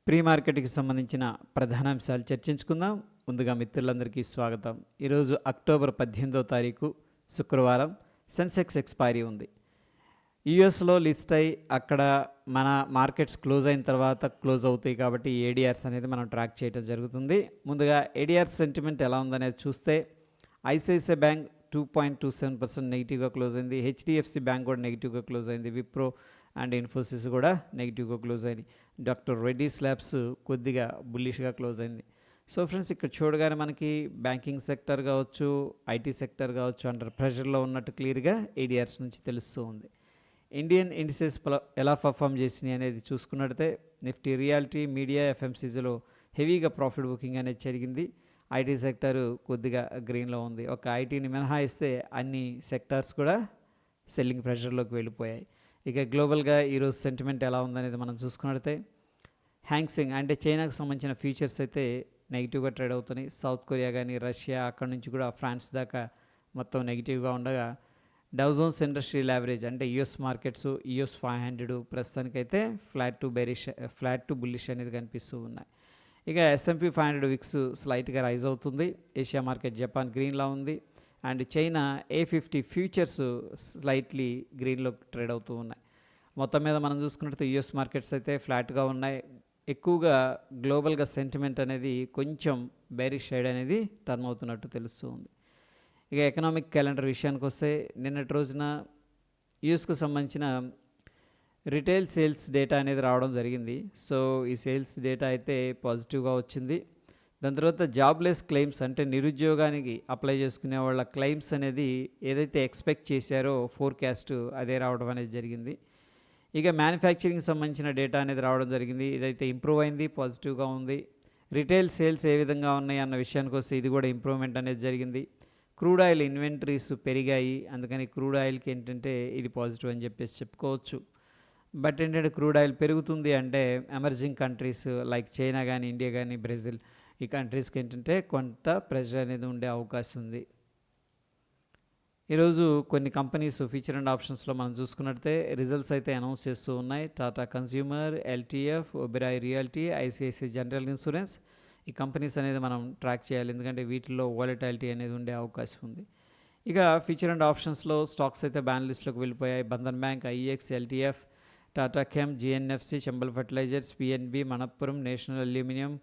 Pre మార్కెట్కి సంబంధించిన ప్రధాన అంశాలు చర్చించుకుందాం. ముందుగా మిత్రులందరికీ స్వాగతం. ఈరోజు అక్టోబర్ 18వ తారీఖు శుక్రవారం. సెన్సెక్స్ ఎక్స్పైరీ ఉంది. యూఎస్లో లిస్ట్ అయ్యి అక్కడ మన మార్కెట్స్ క్లోజ్ అయిన తర్వాత క్లోజ్ అవుతాయి కాబట్టి ఏడిఆర్స్ అనేది మనం ట్రాక్ చేయడం జరుగుతుంది. ముందుగా ఏడిఆర్ సెంటిమెంట్ ఎలా ఉందనేది చూస్తే ఐసిఐసిఐ బ్యాంక్ 2.27% నెగిటివ్గా క్లోజ్ అయింది. హెచ్డిఎఫ్సి బ్యాంక్ కూడా నెగిటివ్గా క్లోజ్ అయింది. విప్రో అండ్ ఇన్ఫోసిస్ కూడా నెగిటివ్గా క్లోజ్ అయింది. డాక్టర్ రెడ్డీస్ ల్యాబ్స్ కొద్దిగా బుల్లిష్గా క్లోజ్ అయింది. సో ఫ్రెండ్స్, ఇక్కడ చూడగానే మనకి బ్యాంకింగ్ సెక్టర్ కావచ్చు, ఐటీ సెక్టర్ కావచ్చు అండర్ ప్రెషర్లో ఉన్నట్టు క్లియర్గా ఏడిఆర్స్ నుంచి తెలుస్తూ ఉంది. ఇండియన్ ఇండిసెస్ ఎలా పర్ఫామ్ చేసినాయి అనేది చూసుకున్నట్టయితే నిఫ్టీ, రియాలిటీ, మీడియా, ఎఫ్ఎంసీజీలో హెవీగా ప్రాఫిట్ బుకింగ్ అనేది జరిగింది. ఐటీ సెక్టర్ కొద్దిగా గ్రీన్లో ఉంది. ఒక ఐటీని మినహాయిస్తే అన్ని సెక్టార్స్ కూడా సెల్లింగ్ ప్రెషర్లోకి వెళ్ళిపోయాయి. ఇక గ్లోబల్గా ఈరోజు సెంటిమెంట్ ఎలా ఉందనేది మనం చూసుకున్నట్లయితే హ్యాంగ్సెంగ్ అంటే చైనాకు సంబంధించిన ఫ్యూచర్స్ అయితే నెగిటివ్గా ట్రేడ్ అవుతున్నాయి. సౌత్ కొరియా కానీ, రష్యా, అక్కడి నుంచి కూడా ఫ్రాన్స్ దాకా మొత్తం నెగిటివ్గా ఉండగా డౌజోన్స్ ఇండస్ట్రియల్ యావరేజ్ అంటే యూఎస్ మార్కెట్స్ యూఎస్ 500 ప్రస్తుతానికైతే ఫ్లాట్ టు బుల్లిష్ అనేది కనిపిస్తూ ఉన్నాయి. ఇక S&P 500 విక్స్ స్లైట్గా రైజ్ అవుతుంది. ఏషియా మార్కెట్ జపాన్ గ్రీన్లా ఉంది. And China A50 futures slightly గ్రీన్లో ట్రేడ్ అవుతూ ఉన్నాయి. మొత్తం మీద మనం చూసుకున్నట్టు యూఎస్ మార్కెట్స్ అయితే ఫ్లాట్గా ఉన్నాయి. ఎక్కువగా గ్లోబల్గా సెంటిమెంట్ అనేది కొంచెం బేరిష్ సైడ్ అనేది టర్న్ అవుతున్నట్టు తెలుస్తూ ఉంది. ఇక ఎకనామిక్ క్యాలెండర్ విషయానికి వస్తే నిన్నటి రోజున యూఎస్కు సంబంధించిన రిటైల్ సేల్స్ డేటా అనేది రావడం జరిగింది. సో ఈ సేల్స్ డేటా అయితే పాజిటివ్గా వచ్చింది. దాని తర్వాత జాబ్లెస్ క్లెయిమ్స్ అంటే నిరుద్యోగానికి అప్లై చేసుకునే వాళ్ళ క్లెయిమ్స్ అనేది ఏదైతే ఎక్స్పెక్ట్ చేశారో ఫోర్కాస్ట్ అదే రావడం అనేది జరిగింది. ఇక మ్యానుఫ్యాక్చరింగ్కి సంబంధించిన డేటా అనేది రావడం జరిగింది. ఇదైతే ఇంప్రూవ్ అయింది, పాజిటివ్గా ఉంది. రిటైల్ సేల్స్ ఏ విధంగా ఉన్నాయి అన్న విషయానికి వస్తే ఇది కూడా ఇంప్రూవ్మెంట్ అనేది జరిగింది. క్రూడ్ ఆయిల్ ఇన్వెంటరీస్ పెరిగాయి, అందుకని క్రూడ్ ఆయిల్కి ఏంటంటే ఇది పాజిటివ్ అని చెప్పేసి చెప్పుకోవచ్చు. బట్ ఏంటంటే క్రూడ్ ఆయిల్ పెరుగుతుంది అంటే ఎమర్జింగ్ కంట్రీస్ లైక్ చైనా కానీ, ఇండియా కానీ, బ్రెజిల్ ఈ కంట్రీస్కి ఏంటంటే కొంత ప్రెషర్ అనేది ఉండే అవకాశం ఉంది. ఈరోజు కొన్ని కంపెనీస్ ఫీచర్ అండ్ ఆప్షన్స్లో మనం చూసుకున్నట్టే రిజల్ట్స్ అయితే అనౌన్స్ చేస్తూ ఉన్నాయి. Tata consumer, LTF, Oberoi reality, ICICI general insurance ఈ కంపెనీస్ అనేది మనం ట్రాక్ చేయాలి, ఎందుకంటే వీటిల్లో వాలటాలిటీ అనేది ఉండే అవకాశం ఉంది. ఇక ఫీచర్ అండ్ ఆప్షన్స్లో స్టాక్స్ అయితే బ్యాన్ లిస్ట్లోకి వెళ్ళిపోయాయి. Bandhan bank, IEX, LTF, Tata chem, GNFC, Chambal fertilisers, PNB, Manappuram, national aluminium,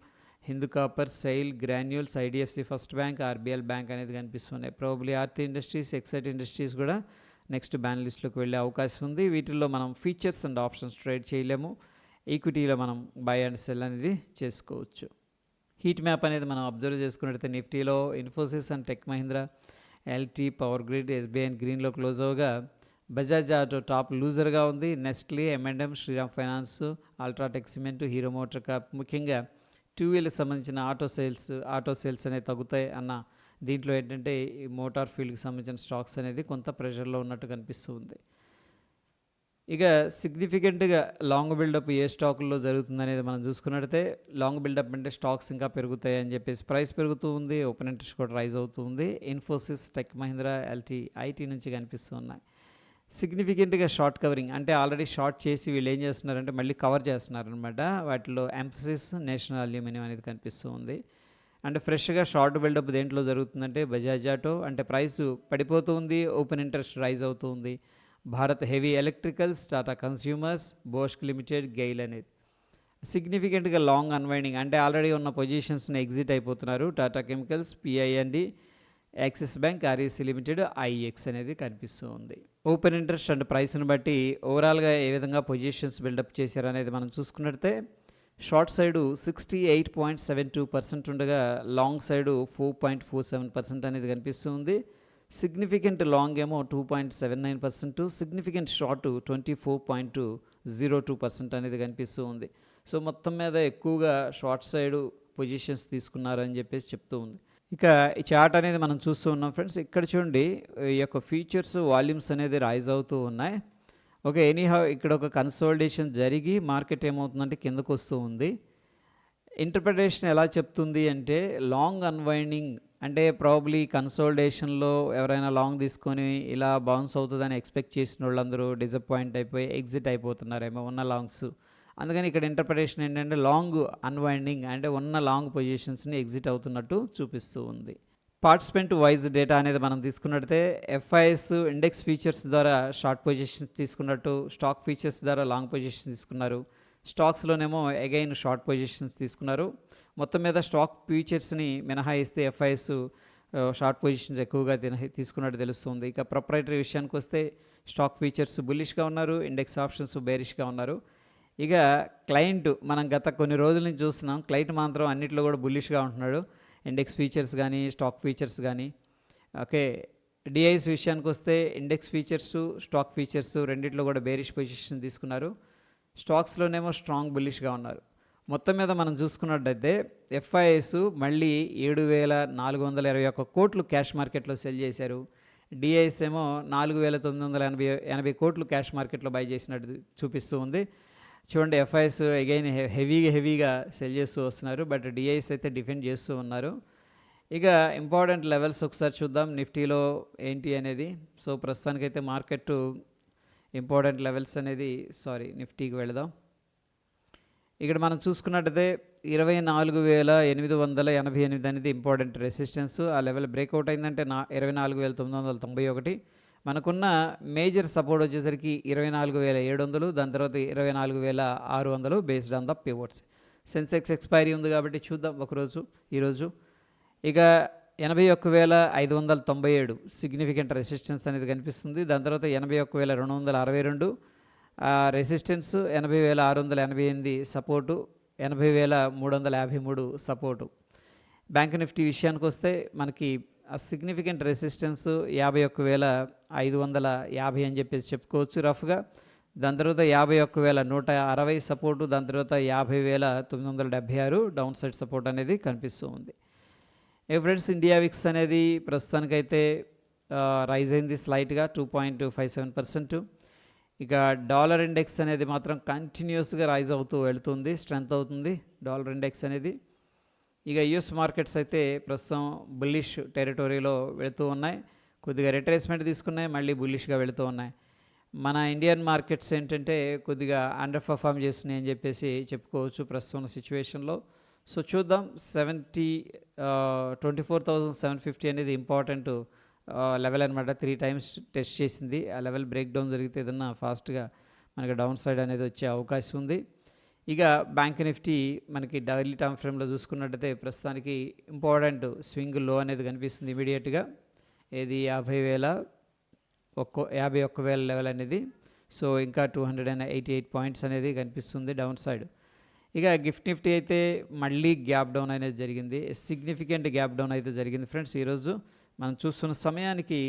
Hindu copper, SAIL, granules, IDFC first bank, RBL bank అనేది కనిపిస్తున్నాయి. Probably Aarti industries, Exide industries కూడా నెక్స్ట్ బ్యాన్ లిస్ట్లోకి వెళ్ళే అవకాశం ఉంది. వీటిల్లో మనం ఫీచర్స్ అండ్ ఆప్షన్స్ ట్రేడ్ చేయలేము. ఈక్విటీలో మనం బై అండ్ సెల్ అనేది చేసుకోవచ్చు. హీట్ మ్యాప్ అనేది మనం అబ్జర్వ్ చేసుకున్నట్లయితే నిఫ్టీలో Infosys and Tech Mahindra, LT, power grid, SBI గ్రీన్లో క్లోజ్ అవగా బజాజ్ ఆటో టాప్ లూజర్గా ఉంది. Nestle, M&M, Shriram finance, UltraTech cement, Hero motor corp ముఖ్యంగా 2 వీలర్కి సంబంధించిన ఆటో సేల్స్ అనేవి తగ్గుతాయి అన్న దీంట్లో ఏంటంటే ఈ మోటార్ ఫీల్డ్కి సంబంధించిన స్టాక్స్ అనేది కొంత ప్రెషర్లో ఉన్నట్టు కనిపిస్తూ ఉంది. ఇక సిగ్నిఫికెంట్గా లాంగ్ బిల్డప్ ఏ స్టాకుల్లో జరుగుతుందనేది మనం చూసుకున్నట్టయితే లాంగ్ బిల్డప్ అంటే స్టాక్స్ ఇంకా పెరుగుతాయి అని చెప్పేసి ప్రైస్ పెరుగుతూ ఉంది. ఓపెన్ ఇంట్రెస్ట్ కూడా రైజ్ అవుతూ ఉంది. Infosys, tech Mahindra, LT, IT నుంచి కనిపిస్తూ ఉన్నాయి. సిగ్నిఫికెంట్గా షార్ట్ కవరింగ్ అంటే ఆల్రెడీ షార్ట్ చేసి వీళ్ళు ఏం చేస్తున్నారంటే మళ్ళీ కవర్ చేస్తున్నారనమాట. వాటిలో ఎంఫసిస్, నేషనల్ అల్యూమినియం అనేది కనిపిస్తూ ఉంది. అంటే ఫ్రెష్గా షార్ట్ బిల్డప్ దేంట్లో జరుగుతుందంటే బజాజ్ ఆటో అంటే ప్రైస్ పడిపోతూ ఉంది, ఓపెన్ ఇంట్రెస్ట్ రైజ్ అవుతూ ఉంది. Bharat heavy electricals, Tata consumers, Bosch limited, GAIL అనేది సిగ్నిఫికెంట్గా లాంగ్ అన్వైండింగ్ అంటే ఆల్రెడీ ఉన్న పొజిషన్స్ని ఎగ్జిట్ అయిపోతున్నారు. Tata chemicals, PIND, Axis bank, REC limited, IEX అనేది కనిపిస్తూ ఉంది. ఓపెన్ ఇంట్రెస్ట్ అండ్ ప్రైస్ని బట్టి ఓవరాల్గా ఏ విధంగా పొజిషన్స్ బిల్డప్ చేశారనేది మనం చూసుకున్నట్టే షార్ట్ సైడు 68.72% ఉండగా లాంగ్ సైడు 4.47% అనేది కనిపిస్తూ ఉంది. సిగ్నిఫికెంట్ లాంగ్ ఏమో 2.79%, సిగ్నిఫికెంట్ షార్ట్ 24.02% అనేది కనిపిస్తూ ఉంది. సో మొత్తం మీద ఎక్కువగా షార్ట్ సైడు పొజిషన్స్ తీసుకున్నారని చెప్పేసి చెప్తూ ఉంది. ఇక ఈ చార్ట్ అనేది మనం చూస్తూ ఉన్నాం ఫ్రెండ్స్. ఇక్కడ చూడండి ఈ యొక్క ఫీచర్స్ వాల్యూమ్స్ అనేది రైజ్ అవుతూ ఉన్నాయి. ఓకే, ఎనీహౌ ఇక్కడ ఒక కన్సోలిడేషన్ జరిగి మార్కెట్ ఏమవుతుందంటే కిందకు వస్తూ ఉంది. ఇంటర్ప్రిటేషన్ ఎలా చెప్తుంది అంటే లాంగ్ అన్వైండింగ్ అంటే ప్రాబబ్లీ కన్సోలిడేషన్లో ఎవరైనా లాంగ్ తీసుకొని ఇలా బౌన్స్ అవుతుందని ఎక్స్పెక్ట్ చేసిన వాళ్ళందరూ డిసప్పాయింట్ అయిపోయి ఎగ్జిట్ అయిపోతున్నారేమో ఉన్న లాంగ్స్ అందుకని ఇక్కడ ఇంటర్ప్రిటేషన్ ఏంటంటే లాంగ్ అన్వైండింగ్, అంటే ఉన్న లాంగ్ పొజిషన్స్ని ఎగ్జిట్ అవుతున్నట్టు చూపిస్తూ ఉంది. పార్టిసిపెంట్ వైజ్ డేటా అనేది మనం తీసుకున్నట్టయితే ఎఫ్ఐఎస్ ఇండెక్స్ ఫీచర్స్ ద్వారా షార్ట్ పొజిషన్స్ తీసుకున్నట్టు, స్టాక్ ఫీచర్స్ ద్వారా లాంగ్ పొజిషన్స్ తీసుకున్నారు. స్టాక్స్లోనేమో అగైన్ షార్ట్ పొజిషన్స్ తీసుకున్నారు. మొత్తం మీద స్టాక్ ఫీచర్స్ని మినహాయిస్తే ఎఫ్ఐఎస్ షార్ట్ పొజిషన్స్ ఎక్కువగా తీసుకున్నట్టు తెలుస్తుంది. ఇక ప్రొప్రైటరీ విషయానికి వస్తే స్టాక్ ఫీచర్స్ బుల్లిష్గా ఉన్నారు, ఇండెక్స్ ఆప్షన్స్ బేరిష్గా ఉన్నారు. ఇక క్లయింట్ మనం గత కొన్ని రోజుల నుంచి చూస్తున్నాం, క్లయింట్ మాత్రం అన్నింటిలో కూడా బుల్లిష్గా ఉంటున్నాడు, ఇండెక్స్ ఫీచర్స్ కానీ స్టాక్ ఫీచర్స్ కానీ. ఓకే, డిఐస్ విషయానికి వస్తే ఇండెక్స్ ఫీచర్స్ స్టాక్ ఫీచర్స్ రెండిట్లో కూడా బేరిష్ పొజిషన్ తీసుకున్నారు. స్టాక్స్లోనేమో స్ట్రాంగ్ బుల్లిష్గా ఉన్నారు. మొత్తం మీద మనం చూసుకున్నట్టయితే ఎఫ్ఐఎస్ మళ్ళీ 7,421 కోట్లు క్యాష్ మార్కెట్లో సెల్ చేశారు. డిఐఎస్ ఏమో 4,980 కోట్లు క్యాష్ మార్కెట్లో బై చేసినట్టు చూపిస్తూ ఉంది. చూడండి, ఎఫ్ఐఎస్ అగైన్ హెవీగా సెల్ చేస్తూ వస్తున్నారు, బట్ డిఐఎస్ అయితే డిఫెండ్ చేస్తూ ఉన్నారు. ఇక ఇంపార్టెంట్ లెవెల్స్ ఒకసారి చూద్దాం నిఫ్టీలో ఏంటి అనేది. సో ప్రస్తుతానికైతే మార్కెట్ ఇంపార్టెంట్ లెవెల్స్ అనేది నిఫ్టీకి వెళదాం. ఇక్కడ మనం చూసుకున్నట్టయితే 24,888 అనేది ఇంపార్టెంట్ రెసిస్టెన్స్. ఆ లెవెల్ బ్రేక్అవుట్ అయిందంటే 24,991. మనకున్న మేజర్ సపోర్ట్ వచ్చేసరికి 24,700, దాని తర్వాత 24,600 based on the pivots. Sensex expiry ఉంది కాబట్టి చూద్దాం ఒకరోజు ఈరోజు. ఇక 81,597 సిగ్నిఫికెంట్ రెసిస్టెన్స్ అనేది కనిపిస్తుంది. దాని తర్వాత 81,262 resistance, 80,688 support, 80,353 support. Bank Nifty విషయానికి వస్తే మనకి సిగ్నిఫికెంట్ రెసిస్టెన్స్ 51,550 అని చెప్పేసి చెప్పుకోవచ్చు రఫ్గా. దాని తర్వాత 51,160 సపోర్టు, దాని తర్వాత 50,976 డౌన్ సైడ్ సపోర్ట్ అనేది కనిపిస్తూ ఉంది. ఫ్రెండ్స్, ఇండియా విక్స్ అనేది ప్రస్తుతానికైతే రైజ్ అయింది స్లైట్గా 2.57%. ఇక డాలర్ ఇండెక్స్ అనేది మాత్రం కంటిన్యూస్గా రైజ్ అవుతూ వెళుతుంది, స్ట్రెంత్ అవుతుంది డాలర్ ఇండెక్స్ అనేది. ఇక యూఎస్ మార్కెట్స్ అయితే ప్రస్తుతం బుల్లిష్ టెరిటరీలో వెళుతూ ఉన్నాయి, కొద్దిగా రిట్రేస్మెంట్ తీసుకున్నాయి, మళ్ళీ బుల్లిష్గా వెళుతూ ఉన్నాయి. మన ఇండియన్ మార్కెట్స్ ఏంటంటే కొద్దిగా అండర్ పర్ఫామ్ చేస్తున్నాయి అని చెప్పేసి చెప్పుకోవచ్చు ప్రస్తుతం సిచ్యువేషన్లో. సో చూద్దాం, 24,750 అనేది ఇంపార్టెంట్ లెవెల్ అనమాట. 3 times టెస్ట్ చేసింది. ఆ లెవెల్ బ్రేక్ డౌన్ జరిగితే ఏదన్నా ఫాస్ట్గా మనకి డౌన్ సైడ్ అనేది వచ్చే అవకాశం ఉంది. ఇక బ్యాంక్ నిఫ్టీ మనకి డైలీ టైమ్ ఫ్రేమ్లో చూసుకున్నట్టయితే ప్రస్తుతానికి ఇంపార్టెంట్ స్వింగ్ లో అనేది కనిపిస్తుంది ఇమీడియట్గా. ఏది 51,000 లెవెల్ అనేది. సో ఇంకా 288 పాయింట్స్ అనేది కనిపిస్తుంది డౌన్ సైడ్. ఇక గిఫ్ట్ నిఫ్టీ అయితే మళ్ళీ గ్యాప్ డౌన్ అనేది జరిగింది, సిగ్నిఫికెంట్ గ్యాప్ డౌన్ అయితే జరిగింది ఫ్రెండ్స్. ఈరోజు మనం చూస్తున్న సమయానికి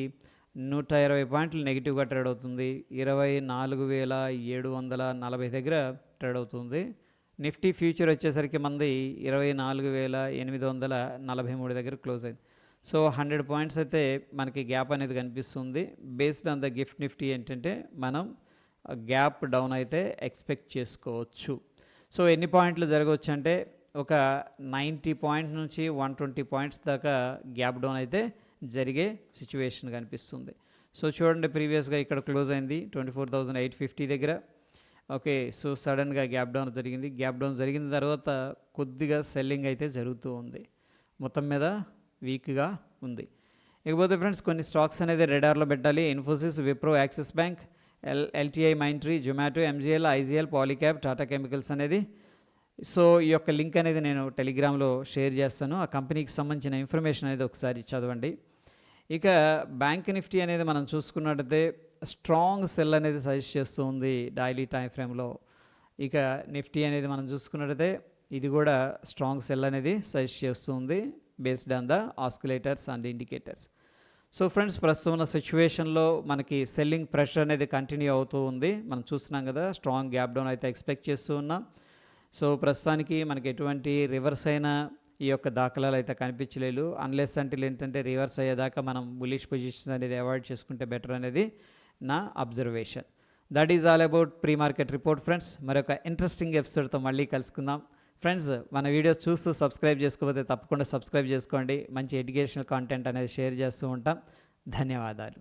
120 పాయింట్లు నెగిటివ్గా ట్రేడ్ అవుతుంది, 24,740 దగ్గర ట్రేడ్ అవుతుంది. నిఫ్టీ ఫ్యూచర్ వచ్చేసరికి మంది 24,843 దగ్గర క్లోజ్ అయింది. సో 100 పాయింట్స్ అయితే మనకి గ్యాప్ అనేది కనిపిస్తుంది. Based on the gift Nifty ఏంటంటే మనం గ్యాప్ డౌన్ అయితే ఎక్స్పెక్ట్ చేసుకోవచ్చు. సో ఎన్ని పాయింట్లు జరగవచ్చు అంటే ఒక 90 పాయింట్స్ నుంచి 120 పాయింట్స్ దాకా గ్యాప్ డౌన్ అయితే జరిగే సిచ్యువేషన్ కనిపిస్తుంది. సో చూడండి, ప్రీవియస్గా ఇక్కడ క్లోజ్ అయింది 24,850 దగ్గర. ఓకే, సో సడన్గా గ్యాప్ డౌన్ జరిగింది. గ్యాప్ డౌన్ జరిగిన తర్వాత కొద్దిగా సెల్లింగ్ అయితే జరుగుతూ ఉంది, మొత్తం మీద వీక్గా ఉంది. ఇకపోతే ఫ్రెండ్స్ కొన్ని స్టాక్స్ అనేది రెడార్లో పెట్టాలి. Infosys, Wipro, axis bank, LTI, Mindtree, Zomato, MGL, IGL, Polycab, Tata chemicals అనేది. సో ఈ యొక్క లింక్ అనేది నేను టెలిగ్రామ్లో షేర్ చేస్తాను. ఆ కంపెనీకి సంబంధించిన ఇన్ఫర్మేషన్ అనేది ఒకసారి చదవండి. ఇక బ్యాంక్ నిఫ్టీ అనేది మనం చూసుకున్నట్టయితే స్ట్రాంగ్ సెల్ అనేది సజెస్ట్ చేస్తూ ఉంది డైలీ టైం ఫ్రేమ్లో. ఇక నిఫ్టీ అనేది మనం చూసుకున్నట్టయితే ఇది కూడా స్ట్రాంగ్ సెల్ అనేది సజెస్ట్ చేస్తుంది based on the oscillators and indicators. So friends, ప్రస్తుతం ఉన్న సిచ్యువేషన్లో మనకి సెల్లింగ్ ప్రెషర్ అనేది కంటిన్యూ అవుతూ ఉంది. మనం చూస్తున్నాం కదా, స్ట్రాంగ్ గ్యాప్ డౌన్ అయితే ఎక్స్పెక్ట్ చేస్తూ ఉన్నాం. సో ప్రస్తుతానికి మనకి ఎటువంటి రివర్స్ అయిన ఈ యొక్క దాఖలాలు అయితే కనిపించలేదు. అన్లెస్ అంటే ఏంటంటే రివర్స్ అయ్యేదాకా మనం బులిష్ పొజిషన్ అనేది అవాయిడ్ చేసుకుంటే బెటర్ అనేది నా observation. That is all about pre market report friends. మరొక ఇంట్రెస్టింగ్ ఎపిసోడ్తో మళ్ళీ కలుసుకుందాం ఫ్రెండ్స్. మన వీడియోస్ చూస్తూ సబ్స్క్రైబ్ చేసుకోకపోతే తప్పకుండా సబ్స్క్రైబ్ చేసుకోండి. మంచి ఎడ్యుకేషనల్ కాంటెంట్ అనేది షేర్ చేస్తూ ఉంటాం. ధన్యవాదాలు.